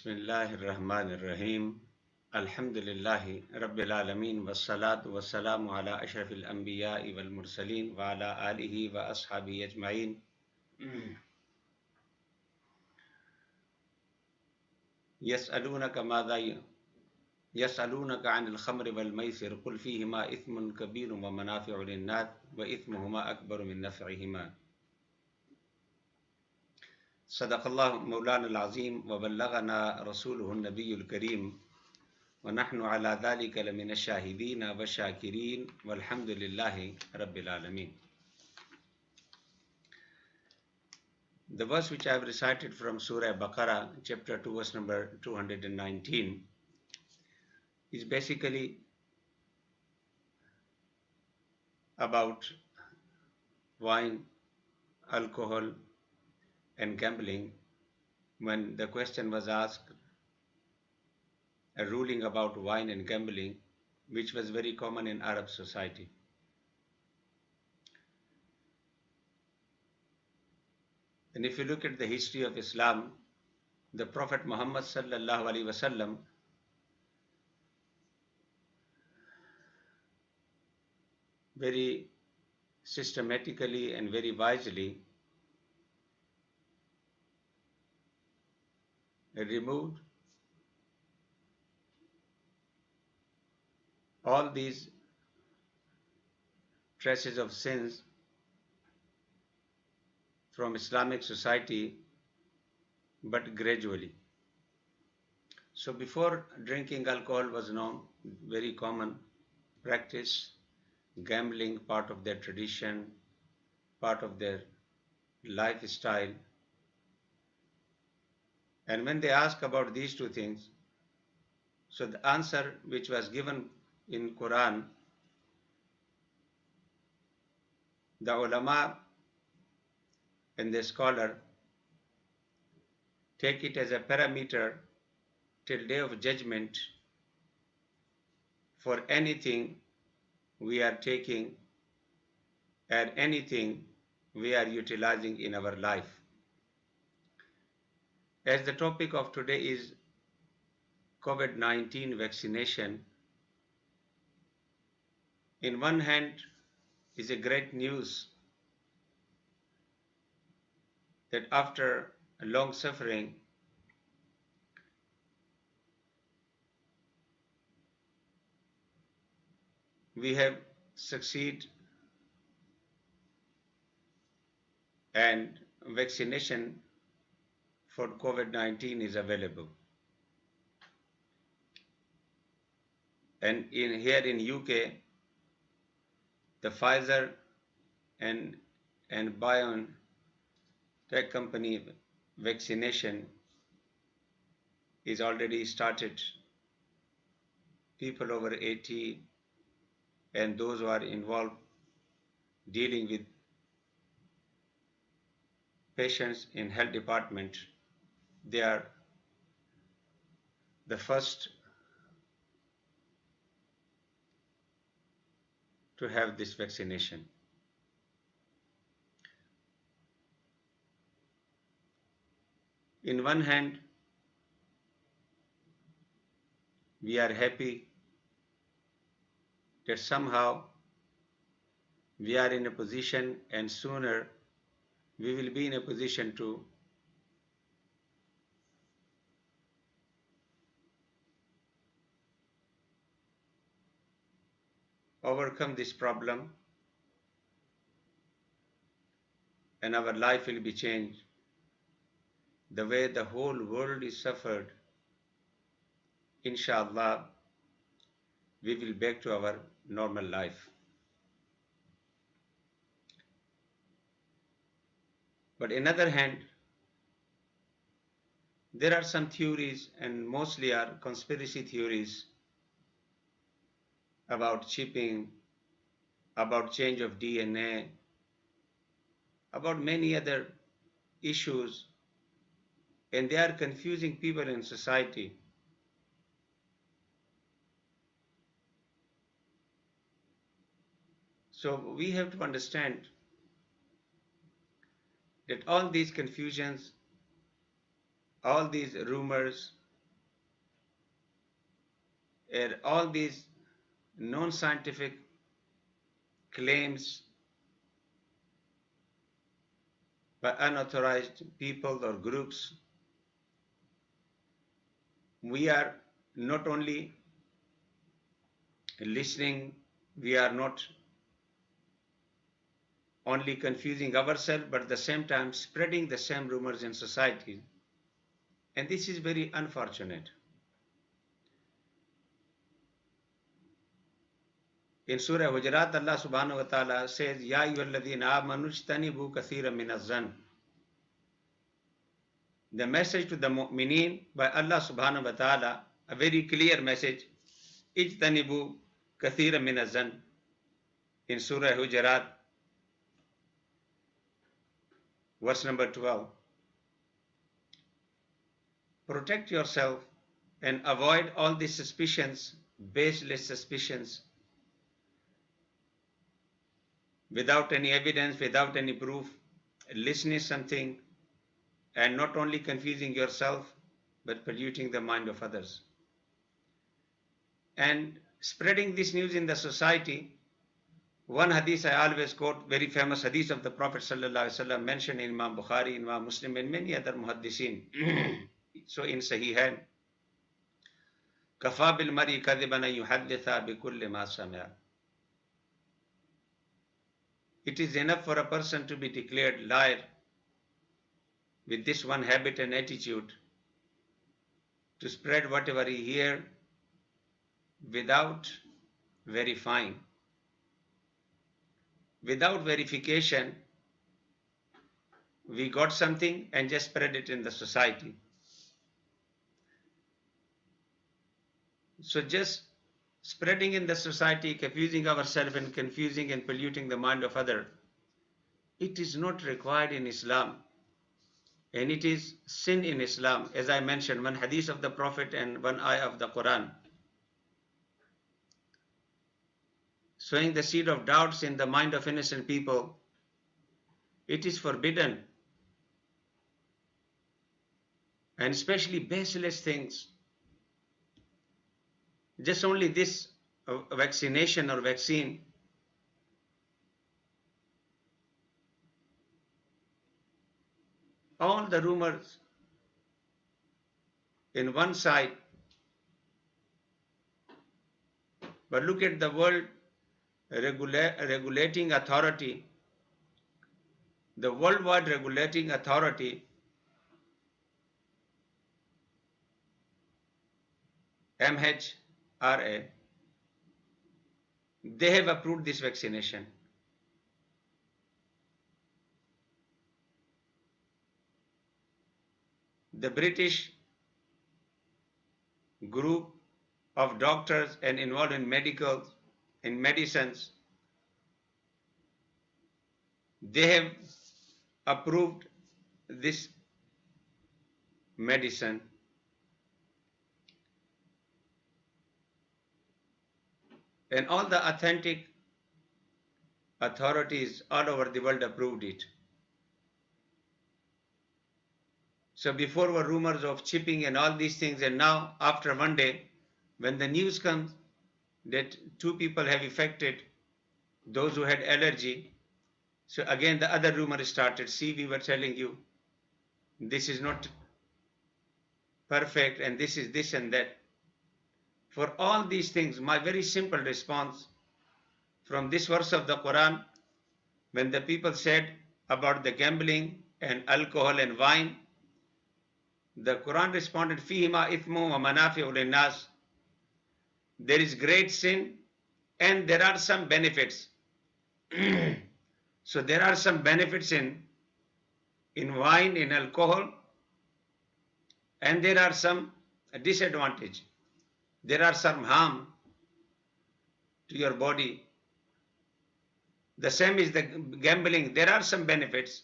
बिस्मिल्लाहिर्रहमानिर्रहीम अल्हम्दुलिल्लाहि रब्बिल आलमीन वस्सलातु वस्सलामु अला अशरफिल अंबियाइ वल मुरसलीन व अला आलिहि व अस्हाबिहि अजमाइन। यसअलूनका अनिल खम्रि वल मैसिर कुल फीहिमा इस्मुन कबीरुन व मनाफिउ लिन्नास व इस्मुहुमा अकबरु मिन नफ़इहिमा। सदक़ल्लाहु मौलाना अज़ीम व बल्लगना रसूलुहुन नबियुल करीम व नहनु अला ज़ालिका लमिन शाहिदीन व शाकिरीन वल्हम्दुलिल्लाहि रब्बिल आलमीन। The verse which I have recited from Surah Baqarah, chapter 2, verse number 219, is basically about wine, alcohol, and gambling. When the question was asked, a ruling about wine and gambling, which was very common in Arab society. And if you look at the history of Islam, the Prophet Muhammad sallallahu alaihi wasallam very systematically and very wisely removed all these traces of sins from Islamic society, but gradually. So before drinking alcohol was known, very common practice, gambling part of their tradition, part of their lifestyle. And when they ask about these two things, so the answer which was given in Quran, the ulama and the scholar take it as a parameter till day of judgment for anything we are taking and anything we are utilizing in our life. As the topic of today is COVID-19 vaccination, in one hand is a great news that after a long suffering, we have succeeded and vaccination for COVID-19 is available. And here in UK, the Pfizer and BioNTech company vaccination is already started. People over 80 and those who are involved dealing with patients in health department, they are the first to have this vaccination. In one hand, we are happy that somehow we are in a position and sooner we will be in a position to overcome this problem and our life will be changed. The way the whole world is suffered, inshallah, we will back to our normal life. But on the other hand, there are some theories, and mostly are conspiracy theories, about chipping, about change of DNA, about many other issues, and they are confusing people in society. So we have to understand that all these confusions, all these rumors, all these non-scientific claims by unauthorized people or groups, we are not only listening, we are not only confusing ourselves, but at the same time spreading the same rumors in society. And this is very unfortunate. In Surah Hujurat, Allah subhanahu wa ta'ala says, Ya ayyuhalladhina amanu ijtanibu kathiran min az-zann. The message to the mu'mineen by Allah subhanahu wa ta'ala, a very clear message, ijtanibu kathiran min az-zann. In Surah Hujurat, verse number 12. Protect yourself and avoid all these suspicions, baseless suspicions, without any evidence, without any proof, listening something and not only confusing yourself, but polluting the mind of others. And spreading this news in the society. One hadith I always quote, very famous hadith of the Prophet ﷺ, mentioned in Imam Bukhari, Imam Muslim, and many other muhaddithin. So in Sahihain, Kafa bil mari kadiban an yuhadditha bi kulli ma sami'a. It is enough for a person to be declared liar with this one habit and attitude, to spread whatever he hears without verifying. Without verification, we got something and just spread it in the society. So just spreading in the society, confusing ourselves and confusing and polluting the mind of others, it is not required in Islam. And it is sin in Islam. As I mentioned, one hadith of the Prophet and one ayah of the Quran. Sowing the seed of doubts in the mind of innocent people, it is forbidden. And especially baseless things. Just only this vaccination or vaccine, all the rumors in one side, but look at the world regulating authority, the worldwide regulating authority, MHRA, they have approved this vaccination. The British group of doctors and involved in medicines, they have approved this medicine. And all the authentic authorities all over the world approved it. So before were rumors of chipping and all these things, and now after one day, when the news comes that 2 people have affected, those who had allergy, so again the other rumor started. See, we were telling you, this is not perfect and this is this and that. For all these things, my very simple response from this verse of the Quran, when the people said about the gambling and alcohol and wine, the Quran responded, فِيهِمَا إِثْمٌ وَمَنَافِعُ لِلنَّاسِ. There is great sin and there are some benefits. So there are some benefits in wine, in alcohol, and there are some disadvantage. There are some harm to your body. The same is the gambling. There are some benefits.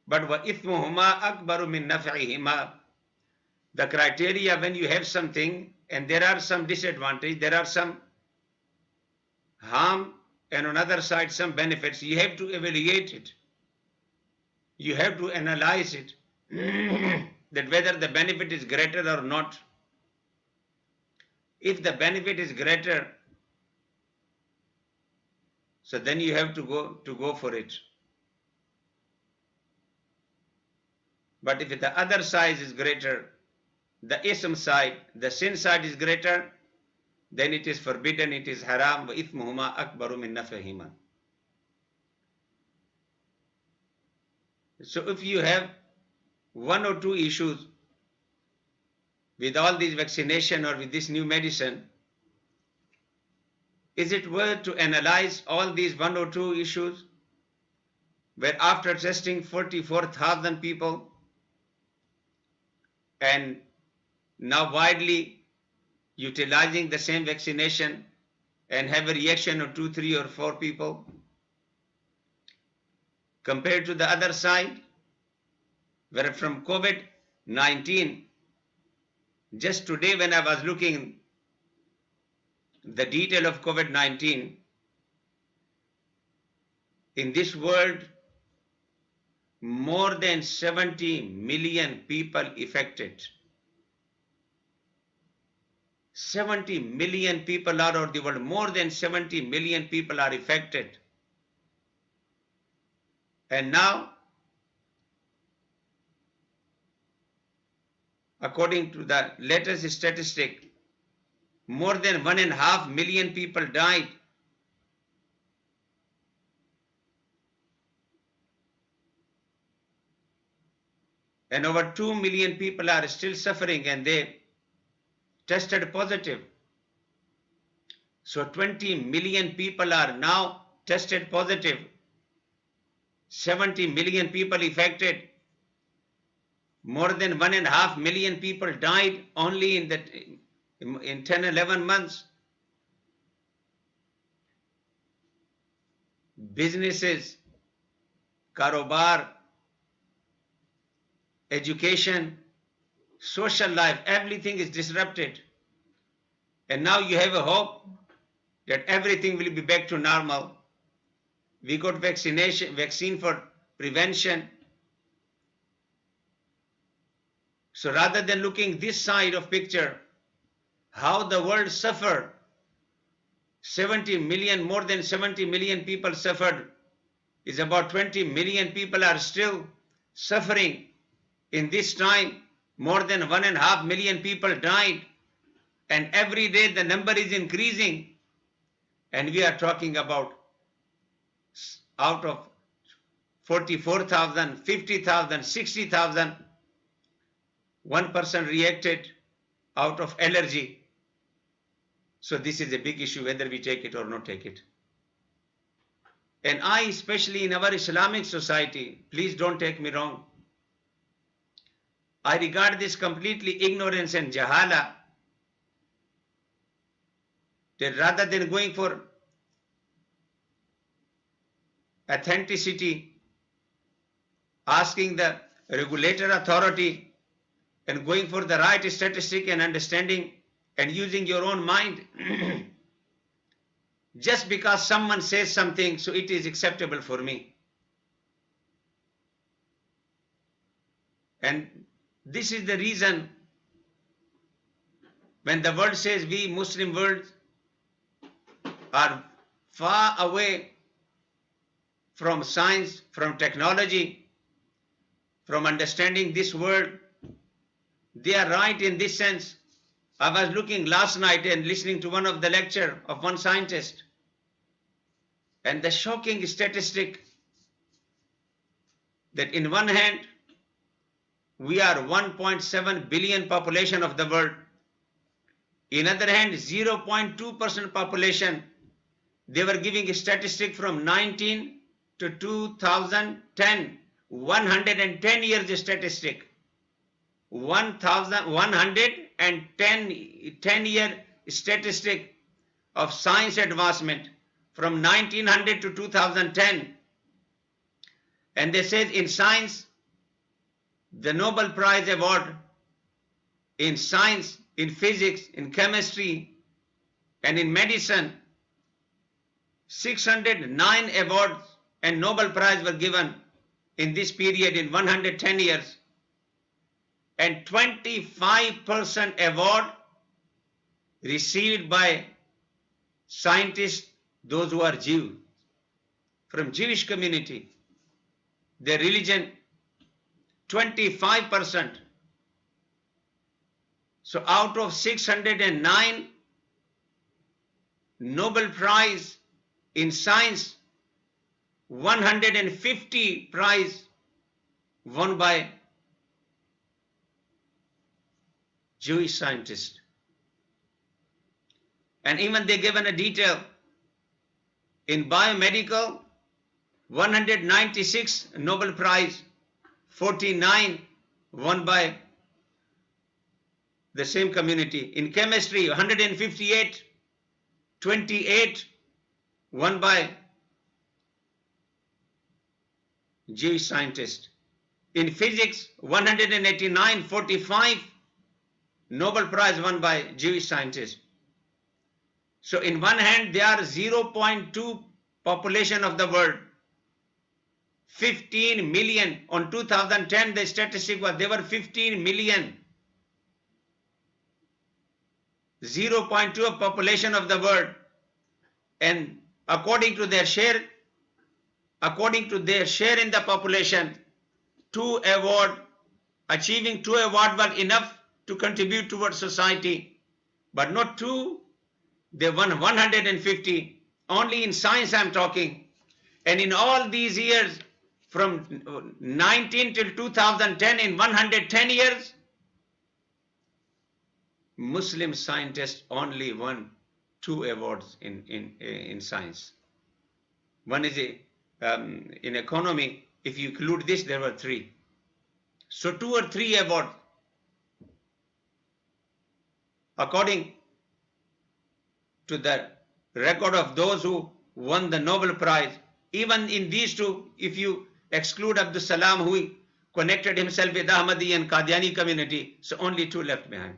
But وَإِثْمُهُمَا أَكْبَرُ مِنْ نَفْعِهِمَا. The criteria when you have something and there are some disadvantage, there are some harm, and on the other side some benefits, you have to evaluate it. You have to analyze it, that whether the benefit is greater or not. If the benefit is greater, so then you have to go for it. But if the other side is greater, the ism side, the sin side is greater, then it is forbidden, it is haram. وَإِثْمُهُمَا أَكْبَرُ مِنْ نَفْعِهِمَا. So if you have one or two issues with all these vaccination or with this new medicine, is it worth to analyze all these one or two issues where after testing 44,000 people and now widely utilizing the same vaccination and have a reaction of 2, 3 or 4 people, compared to the other side where from COVID-19, just today when I was looking the detail of COVID-19, in this world more than 70 million people affected. 70 million people are over the world. More than 70 million people are affected. And now, according to the latest statistic, more than 1.5 million people died. And over 2 million people are still suffering and they tested positive. So 20 million people are now tested positive. 70 million people affected. More than 1.5 million people died only in 10, 11 months. Businesses, karobar, education, social life, everything is disrupted. And now you have a hope that everything will be back to normal. We got vaccine for prevention. So rather than looking this side of picture, how the world suffered, 70 million, more than 70 million people suffered, is about 20 million people are still suffering. In this time, more than 1.5 million people died, and every day the number is increasing. And we are talking about out of 44,000, 50,000, 60,000, one person reacted out of allergy. So this is a big issue whether we take it or not take it. And I, especially in our Islamic society, please don't take me wrong, I regard this completely ignorance and jahala, that rather than going for authenticity, asking the regulator authority and going for the right statistic and understanding and using your own mind, just because someone says something, so it is acceptable for me. And this is the reason when the world says we Muslim world are far away from science, from technology, from understanding this world, they are right in this sense. I was looking last night and listening to one of the lecture of one scientist, and the shocking statistic that in one hand we are 1.7 billion population of the world, in other hand 0.2% population. They were giving a statistic from 19 to 2010, 110 years statistic, 110 year statistic of science advancement from 1900 to 2010. And they said in science, the Nobel Prize award in science, in physics, in chemistry, and in medicine, 609 awards and Nobel Prize were given in this period in 110 years. And 25% award received by scientists, those who are Jew, from Jewish community, their religion 25%. So out of 609 Nobel Prize in science, 150 prize won by Jewish scientists. And even they given a detail in biomedical, 196 Nobel Prize, 49 won by the same community. In chemistry, 158, 28 won by Jewish scientists. In physics, 189, 45 Nobel Prize won by Jewish scientists. So in one hand, they are 0.2 population of the world. 15 million. On 2010, the statistic was there were 15 million. 0.2 of population of the world. And according to their share in the population, achieving 2 awards were enough to contribute towards society. But not 2, they won 150. Only in science I am talking. And in all these years, from 19 till 2010, in 110 years, Muslim scientists only won 2 awards in science. One is in economy. If you include this, there were 3. So 2 or 3 awards. According to the record of those who won the Nobel Prize, even in these 2, if you exclude Abdul Salam, who connected himself with Ahmadi and Qadiani community, so only 2 left behind.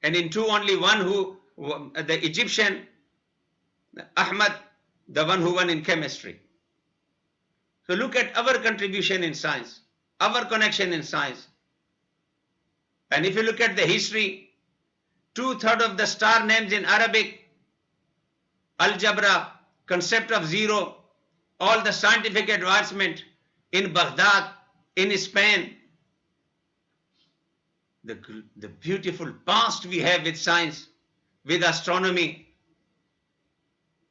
And in 2, only one who, the Egyptian, Ahmad, the one who won in chemistry. So look at our contribution in science, our connection in science. And if you look at the history, 2/3 of the star names in Arabic, algebra, concept of zero, all the scientific advancement in Baghdad, in Spain, the beautiful past we have with science, with astronomy,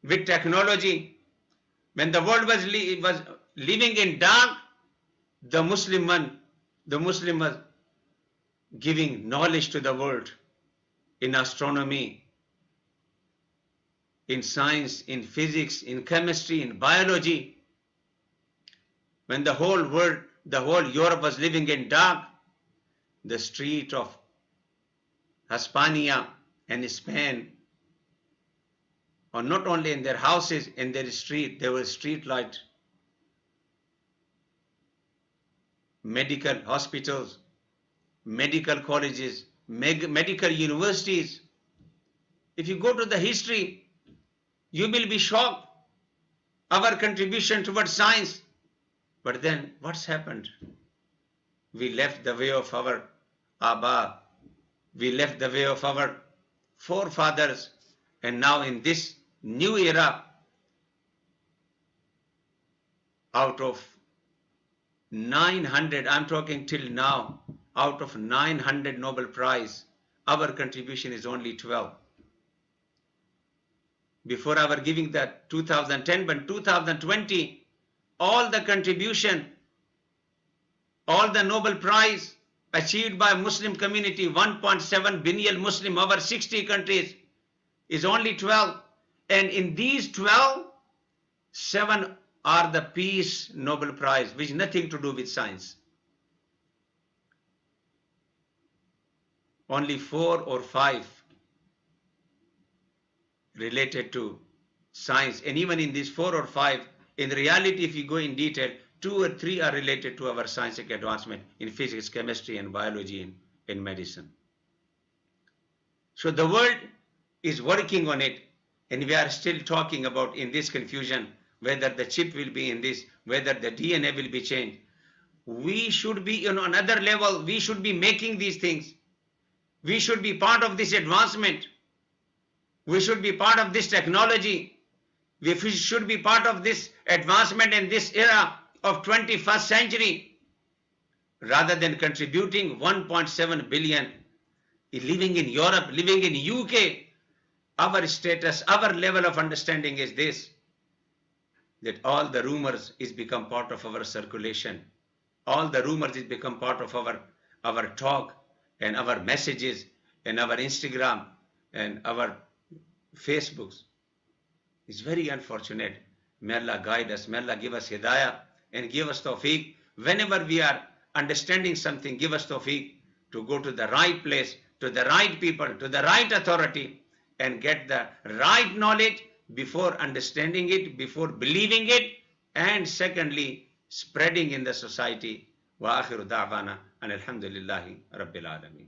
with technology. When the world was living in dark, the Muslim was giving knowledge to the world in astronomy, in science, in physics, in chemistry, in biology. When the whole world, the whole Europe was living in dark, the street of Hispania and Spain, or not only in their houses, in their street, there was street light. Medical hospitals, medical colleges, medical universities. If you go to the history, you will be shocked. Our contribution towards science. But then what's happened? We left the way of our Abba. We left the way of our forefathers. And now in this new era, out of 900, I'm talking till now, out of 900 Nobel Prize, our contribution is only 12. Before our giving that 2010, but 2020, all the contribution, all the Nobel Prize achieved by Muslim community, 1.7 billion Muslim over 60 countries, is only 12. And in these 12, 7 are the Peace Nobel Prize, which has nothing to do with science. Only 4 or 5 related to science. And even in these 4 or 5, in reality, if you go in detail, 2 or 3 are related to our scientific advancement in physics, chemistry, and biology, in medicine. So the world is working on it, and we are still talking about, in this confusion, whether the chip will be in this, whether the DNA will be changed. We should be on another level. We should be making these things. We should be part of this advancement. We should be part of this technology. We should be part of this advancement in this era of 21st century, rather than contributing 1.7 billion, living in Europe, living in UK. Our status, our level of understanding is this, that all the rumors is become part of our circulation. All the rumors is become part of our talk and our messages and our Instagram and our Facebooks. It's very unfortunate. May Allah guide us. May Allah give us hidayah and give us tawfiq. Whenever we are understanding something, give us tawfiq to go to the right place, to the right people, to the right authority, and get the right knowledge before understanding it, before believing it, and secondly, spreading in the society. Wa akhiru da'wana and alhamdulillahi rabbil alameen.